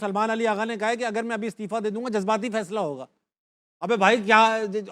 सलमान अली आगा ने कहा है कि अगर मैं अभी इस्तीफा दे दूंगा जज्बाती फैसला होगा। अबे भाई क्या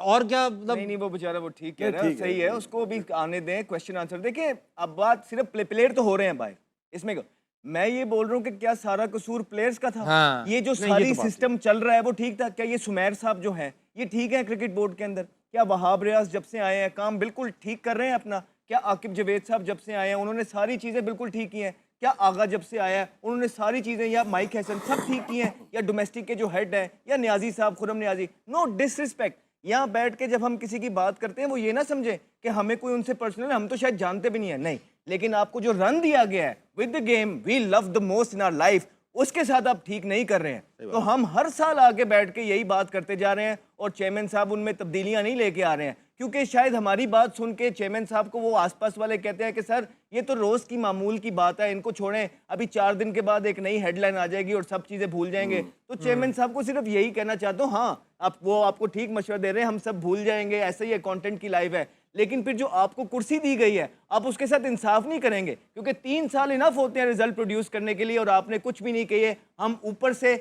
और क्या मतलब। नहीं वो बेचारा वो ठीक कह रहा है, सही है, उसको भी आने दें, क्वेश्चन आंसर। देखिए अब बात सिर्फ प्लेयर तो हो रहे हैं भाई इसमें मैं ये बोल रहा हूँ कि क्या सारा कसूर प्लेयर्स का था? हाँ, ये जो नहीं, ये सारी तो बात सिस्टम चल रहा है वो ठीक था क्या? ये सुमेर साहब जो हैं ये ठीक है क्रिकेट बोर्ड के अंदर? क्या वहाब रियाज जब से आए हैं काम बिल्कुल ठीक कर रहे हैं अपना? क्या आकिब जवेद साहब जब से आए हैं उन्होंने सारी चीजें बिल्कुल ठीक की हैं? क्या आगा जब से आया है उन्होंने सारी चीजें, या माइक हैसन सब ठीक की हैं, या डोमेस्टिक के जो हेड हैं, या न्याजी साहब, खुरम न्याजी? नो डिसरिस्पेक्ट, यहाँ बैठ के जब हम किसी की बात करते हैं वो ये ना समझे कि हमें कोई उनसे पर्सनल, हम तो शायद जानते भी नहीं है, नहीं, लेकिन आपको जो रन दिया गया है with the game we love the most in our life, उसके साथ आप ठीक नहीं कर रहे हैं। तो हम हर साल आगे बैठ के यही बात करते जा रहे हैं और चेयरमैन साहब उनमें तब्दीलियां नहीं लेके आ रहे हैं, क्योंकि शायद हमारी बात सुन के चेयरमैन साहब को वो आसपास वाले कहते हैं कि सर ये तो रोज की मामूल की बात है, इनको छोड़ें, अभी 4 दिन के बाद एक नई हेडलाइन आ जाएगी और सब चीजें भूल जाएंगे। तो चेयरमैन साहब को सिर्फ यही कहना चाहता हूँ, हाँ आप वो आपको ठीक मशवरा दे रहे हैं, हम सब भूल जाएंगे, ऐसा ही है, कंटेंट की लाइव है, लेकिन फिर जो आपको कुर्सी दी गई है आप उसके साथ इंसाफ नहीं करेंगे, क्योंकि 3 साल इनफ होते हैं रिजल्ट प्रोड्यूस करने के लिए और आपने कुछ भी नहीं किए। हम ऊपर से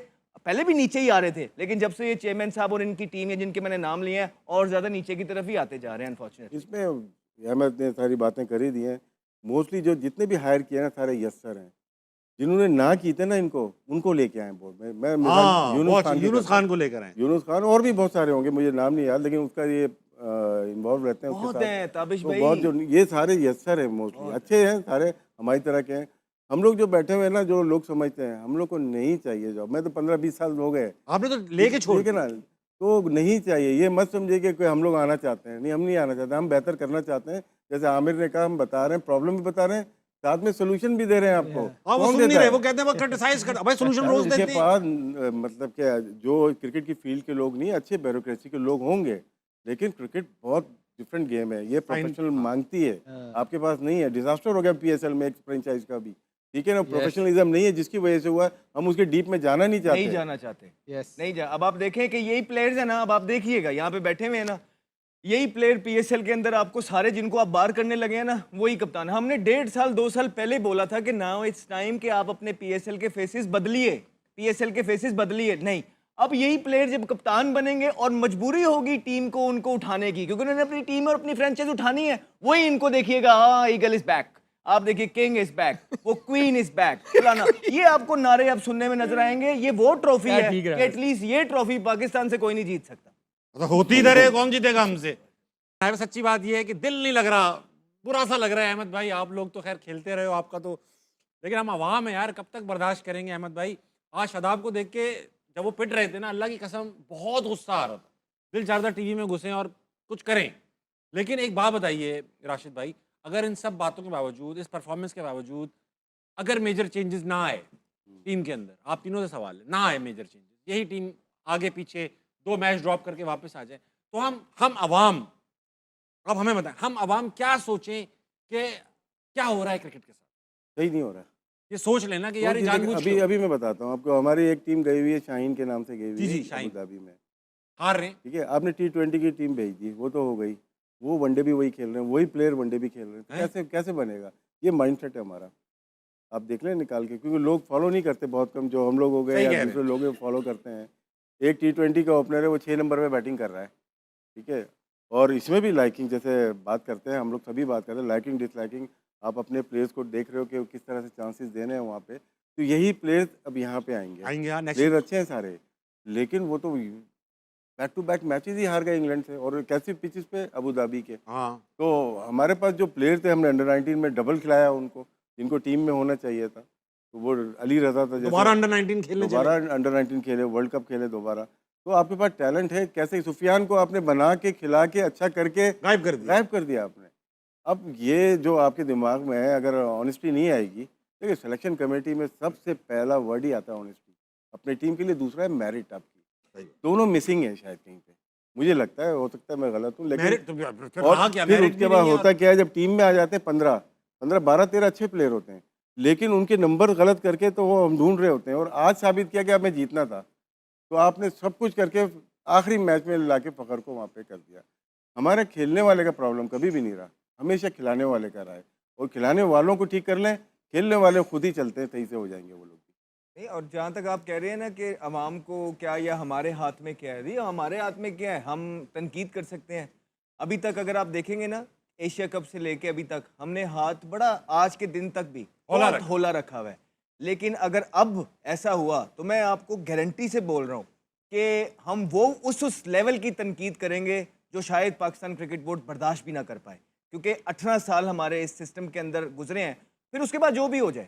पहले भी नीचे ही आ रहे थे, लेकिन जब से ये चेयरमैन साहब और इनकी टीम है जिनके मैंने नाम लिए हैं और ज्यादा नीचे की तरफ ही आते जा रहे हैं अनफॉर्चुनेटली। इसमें अहमद ने सारी बातें कर ही दी हैं। मोस्टली जो जितने भी हायर किए ना सारे यस्सर हैं, जिन्होंने ना की थे ना इनको उनको लेके आए बोर्ड में। मैं हाँ, यूनुस खान को लेकर आए, यूनुस खान और भी बहुत सारे होंगे, मुझे नाम नहीं याद, लेकिन उसका ये इन्वॉल्व रहते हैं उसके बहुत साथ। हैं ताबिश तो भाई, बहुत जो ये सारे यस्सर हैं मोस्टली अच्छे हैं, सारे हमारी तरह के हैं। हम लोग जो बैठे हुए हैं ना, जो लोग समझते हैं हम लोग को नहीं चाहिए जॉब। मैं तो 15-20 साल हो गए, आपने तो लेके छोड़ ठीक है ना, तो नहीं चाहिए। ये मत समझिए कि कोई हम लोग आना चाहते हैं, नहीं हम नहीं आना चाहते, हम बेहतर करना चाहते हैं। जैसे आमिर ने कहा, हम बता रहे हैं, प्रॉब्लम भी बता रहे हैं, साथ में सोल्यूशन भी दे रहे हैं आपको। हाँ, वो कौन सुन नहीं देता रहे, है? वो कहते हैं वो क्रिटिसाइज कर, भाई सोल्यूशन रोज इसके देते हैं। पास मतलब क्या, जो क्रिकेट की फील्ड के लोग नहीं, अच्छे ब्यूरोक्रेसी के लोग होंगे, लेकिन क्रिकेट बहुत डिफरेंट गेम है, ये प्रोफेशनल मांगती है। आपके पास नहीं है, डिजास्टर हो गया पीएसएल में एक फ्रेंचाइज का भी, ठीक है ना, प्रोफेशनलिज्म नहीं है जिसकी वजह से हुआ। हम उसके डीप में जाना नहीं चाहते, नहीं जाना चाहते, नहीं जा। अब आप देखें कि यही प्लेयर्स है ना, अब आप देखिएगा यहाँ पे बैठे हुए हैं ना, यही प्लेयर पीएसएल के अंदर आपको सारे जिनको आप बाहर करने लगे हैं ना, वही कप्तान। हमने 1.5 साल 2 साल पहले बोला था कि नाउ इट्स टाइम कि आप अपने पीएसएल के फेसेस बदलिए, पीएसएल के फेसेस बदलिए। नहीं, अब यही प्लेयर जब कप्तान बनेंगे और मजबूरी होगी टीम को उनको उठाने की, क्योंकि उन्होंने अपनी टीम और अपनी फ्रेंचाइज उठानी है, वही इनको देखिएगा, हाँ ईगल इज बैक, आप देखिए किंग इज बैक, वो क्वीन इज बैक, फलाना, ये आपको नारे अब सुनने में नजर आएंगे। ये वो ट्रॉफी है कि एटलीस्ट ये ट्रॉफी पाकिस्तान से कोई नहीं जीत सकता। तो होती इधर है, कौन जीतेगा हमसे? सच्ची बात ये है कि दिल नहीं लग रहा, बुरा सा लग रहा है अहमद भाई। आप लोग तो खैर खेलते रहे हो, आपका तो, लेकिन हम अवाम है यार, कब तक बर्दाश्त करेंगे अहमद भाई? आज शादाब को देख के जब वो पिट रहे थे ना, अल्लाह की कसम बहुत गुस्सा आ रहा था, दिल चाहता टीवी में घुसें और कुछ करें। लेकिन एक बात बताइए राशिद भाई, अगर इन सब बातों के बावजूद, इस परफॉर्मेंस के बावजूद, अगर मेजर चेंजेस ना आए टीम के अंदर, आप तीनों से सवाल है, ना आए मेजर चेंजेस, यही टीम आगे पीछे 2 मैच ड्रॉप करके वापस आ जाए, तो हम अवाम, अब हमें बताएं, हम अवाम क्या सोचें कि क्या हो रहा है क्रिकेट के साथ? सही नहीं हो रहा। ये सोच लेना कि तो यार ये जानबूझ के अभी अभी मैं बताता हूँ आपको, हमारी एक टीम गई हुई है, शाहीन के नाम से गई हुई जी, है शाहीन। अबू धाबी में, हार रहे हैं। ठीक है। आपने T20 की टीम भेज दी, वो तो हो गई, वो वनडे भी वही खेल रहे हैं, वही प्लेयर वनडे भी खेल रहे हैं, तो कैसे कैसे बनेगा? ये माइंडसेट है हमारा, आप देख लें निकाल के, क्योंकि लोग फॉलो नहीं करते, बहुत कम, जो हम लोग हो गए सही कह या रहे दूसरे लोग फॉलो करते हैं। एक T20 का ओपनर है, वो 6 नंबर पे बैटिंग कर रहा है, ठीक है। और इसमें भी लाइकिंग, जैसे बात करते हैं हम लोग, सभी बात करते हैं लाइकिंग डिसलाइकिंग, आप अपने प्लेयर्स को देख रहे हो कि वो किस तरह से चांसेस दे रहे हैं वहाँ पे, तो यही प्लेयर्स अब यहाँ पे आएंगे। हाँ, प्लेयर अच्छे हैं सारे, लेकिन वो तो बैक टू बैक मैचेस ही हार गए इंग्लैंड से, और कैसी पिचेस पे, अबू धाबी के। हाँ, तो हमारे पास जो प्लेयर थे, हमने अंडर 19 में डबल खिलाया उनको, जिनको टीम में होना चाहिए था। तो वो अली रजा था, दोबारा अंडर 19 खेलने दोबारा अंडर 19 खेले, वर्ल्ड कप खेले दोबारा। तो आपके पास टैलेंट है, कैसे सुफियान को आपने बना के खिला के अच्छा करके गायब कर दिया आपने। अब ये जो आपके दिमाग में है, अगर ऑनेस्टी नहीं आएगी, देखिए सिलेक्शन कमेटी में सबसे पहला वर्ड ही आता है ऑनेस्टी, अपनी टीम के लिए, दूसरा है मेरिट आपकी। दोनों मिसिंग है शायद कहीं पे, मुझे लगता है, हो सकता है मैं गलत हूँ, लेकिन और फिर उसके बाद होता क्या है, जब टीम में आ जाते हैं 15 12-13 अच्छे प्लेयर होते हैं, लेकिन उनके नंबर गलत करके तो वो हम ढूंढ रहे होते हैं, और आज साबित किया कि हमें जीतना था, तो आपने सब कुछ करके आखिरी मैच में ला के फ़खर को वहाँ पे कर दिया। हमारे खेलने वाले का प्रॉब्लम कभी भी नहीं रहा, हमेशा खिलाने वाले का रहा है, और खिलाने वालों को ठीक कर लें, खेलने वाले खुद ही चलते हैं, सही से हो जाएंगे वो लोग। नहीं, और जहाँ तक आप कह रहे हैं ना कि अवाम को क्या या हमारे हाथ में क्या है, ये हमारे हाथ में क्या है, हम तनकीद कर सकते हैं। अभी तक अगर आप देखेंगे ना, एशिया कप से लेके अभी तक हमने हाथ बड़ा, आज के दिन तक भी हौला बहुत हौला रखा हुआ है। लेकिन अगर अब ऐसा हुआ तो मैं आपको गारंटी से बोल रहा हूँ कि हम वो उस लेवल की तनकीद करेंगे जो शायद पाकिस्तान क्रिकेट बोर्ड बर्दाश्त भी ना कर पाए, क्योंकि 18 साल हमारे इस सिस्टम के अंदर गुजरे हैं। फिर उसके बाद जो भी हो जाए,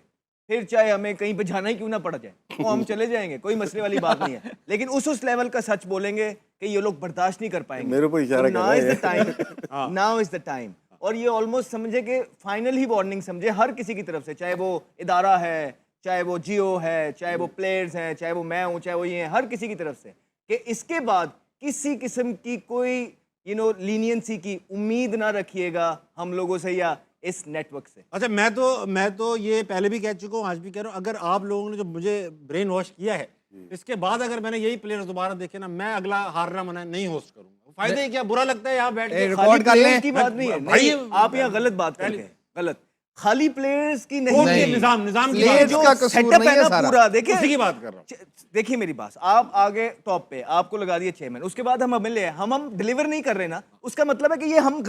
फिर चाहे हमें कहीं पे जाना ही क्यों ना पड़ जाए, तो हम चले जाएंगे, कोई मसले वाली बात नहीं है। लेकिन उस लेवल का सच बोलेंगे कि ये लोग बर्दाश्त नहीं कर पाएंगे। मेरे ऊपर इशारा कर रहा नाउ इज है। The time, now is the time. और ये ऑलमोस्ट समझे कि फाइनल ही वार्निंग समझे हर किसी की तरफ से, चाहे वो इदारा है, चाहे वो जियो है, चाहे वो प्लेयर्स हैं, चाहे वो मैं हूँ, चाहे वो ये हैं, हर किसी की तरफ से, कि इसके बाद किसी किस्म की कोई लीनियंसी की उम्मीद ना रखिएगा हम लोगों से या इस नेटवर्क से। अच्छा, मैं तो ये पहले भी कह चुका हूँ, आज भी कह रहा हूँ, अगर आप लोगों ने जो मुझे ब्रेन वॉश किया है, इसके बाद अगर मैंने यही प्लेयर्स दोबारा देखे ना, मैं अगला हारना मना नहीं होस्ट करूंगा। फायदे क्या, बुरा लगता है यहाँ बैठ के। खाली प्लेयर्स की बात नहीं है भाई, नहीं, आप यहाँ गलत बात कर रहे हैं, गलत। खाली प्लेयर्स की कोर्ट नहीं, के निजाम की Players बात का कर कसूर सेटअप नहीं है है ना सारा। पूरा, देखिए उसी की बात कर रहा हूँ। देखिए मेरी बात, आप आगे टॉप पे, आपको लगा दिए चेयरमैन, उसके बाद हम हमें ले हम डिलीवर नहीं कर रहे ना, उसका मतलब है कि ये हम